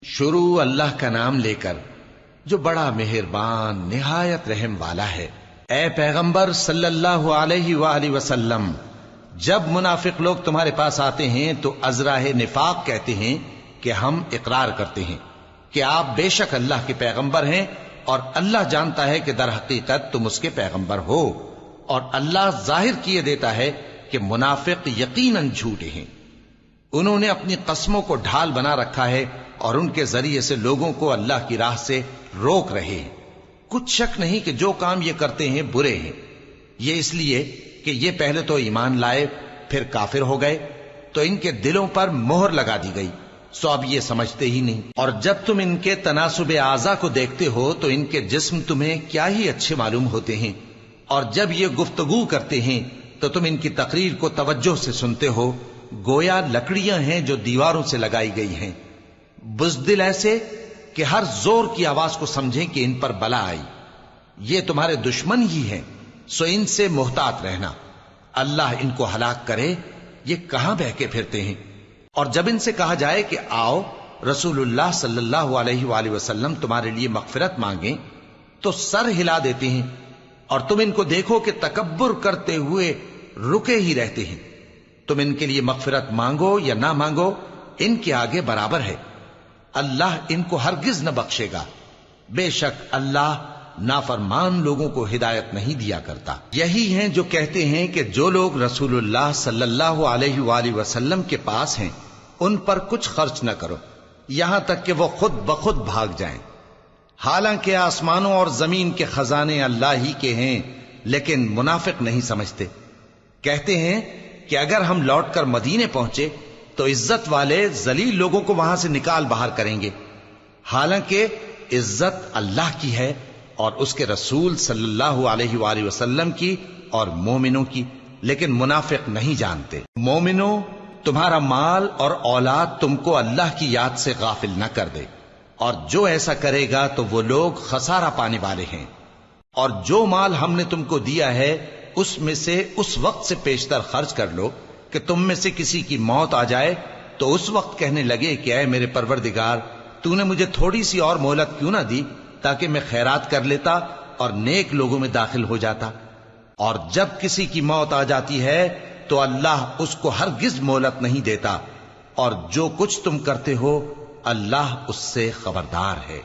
شروع اللہ کا نام لے کر جو بڑا مہربان نہایت رحم والا ہے۔ اے پیغمبر صلی اللہ علیہ وآلہ وسلم، جب منافق لوگ تمہارے پاس آتے ہیں تو ازراہ نفاق کہتے ہیں کہ ہم اقرار کرتے ہیں کہ آپ بے شک اللہ کے پیغمبر ہیں، اور اللہ جانتا ہے کہ در حقیقت تم اس کے پیغمبر ہو، اور اللہ ظاہر کیے دیتا ہے کہ منافق یقیناً جھوٹے ہیں۔ انہوں نے اپنی قسموں کو ڈھال بنا رکھا ہے اور ان کے ذریعے سے لوگوں کو اللہ کی راہ سے روک رہے ہیں۔ کچھ شک نہیں کہ جو کام یہ کرتے ہیں برے ہیں، یہ اس لیے کہ یہ پہلے تو ایمان لائے پھر کافر ہو گئے، تو ان کے دلوں پر مہر لگا دی گئی، سو اب یہ سمجھتے ہی نہیں۔ اور جب تم ان کے تناسب اعضاء کو دیکھتے ہو تو ان کے جسم تمہیں کیا ہی اچھے معلوم ہوتے ہیں، اور جب یہ گفتگو کرتے ہیں تو تم ان کی تقریر کو توجہ سے سنتے ہو، گویا لکڑیاں ہیں جو دیواروں سے لگائی گئی ہیں، بزدل ایسے کہ ہر زور کی آواز کو سمجھیں کہ ان پر بلا آئی۔ یہ تمہارے دشمن ہی ہیں، سو ان سے محتاط رہنا، اللہ ان کو ہلاک کرے، یہ کہاں بہکے پھرتے ہیں۔ اور جب ان سے کہا جائے کہ آؤ رسول اللہ صلی اللہ علیہ وآلہ وسلم تمہارے لیے مغفرت مانگیں، تو سر ہلا دیتے ہیں، اور تم ان کو دیکھو کہ تکبر کرتے ہوئے رکے ہی رہتے ہیں۔ تم ان کے لیے مغفرت مانگو یا نہ مانگو، ان کے آگے برابر ہے، اللہ ان کو ہرگز نہ بخشے گا، بے شک اللہ نافرمان لوگوں کو ہدایت نہیں دیا کرتا۔ یہی ہیں جو کہتے ہیں کہ جو لوگ رسول اللہ صلی اللہ علیہ وآلہ وسلم کے پاس ہیں ان پر کچھ خرچ نہ کرو یہاں تک کہ وہ خود بخود بھاگ جائیں، حالانکہ آسمانوں اور زمین کے خزانے اللہ ہی کے ہیں، لیکن منافق نہیں سمجھتے۔ کہتے ہیں کہ اگر ہم لوٹ کر مدینے پہنچے تو عزت والے ذلیل لوگوں کو وہاں سے نکال باہر کریں گے، حالانکہ عزت اللہ کی ہے اور اس کے رسول صلی اللہ علیہ وآلہ وسلم کی اور مومنوں کی، لیکن منافق نہیں جانتے۔ مومنوں، تمہارا مال اور اولاد تم کو اللہ کی یاد سے غافل نہ کر دے، اور جو ایسا کرے گا تو وہ لوگ خسارہ پانے والے ہیں۔ اور جو مال ہم نے تم کو دیا ہے اس میں سے اس وقت سے پیشتر خرچ کر لو کہ تم میں سے کسی کی موت آ جائے تو اس وقت کہنے لگے کہ اے میرے پروردگار، تو نے مجھے تھوڑی سی اور مہلت کیوں نہ دی تاکہ میں خیرات کر لیتا اور نیک لوگوں میں داخل ہو جاتا۔ اور جب کسی کی موت آ جاتی ہے تو اللہ اس کو ہرگز مہلت نہیں دیتا، اور جو کچھ تم کرتے ہو اللہ اس سے خبردار ہے۔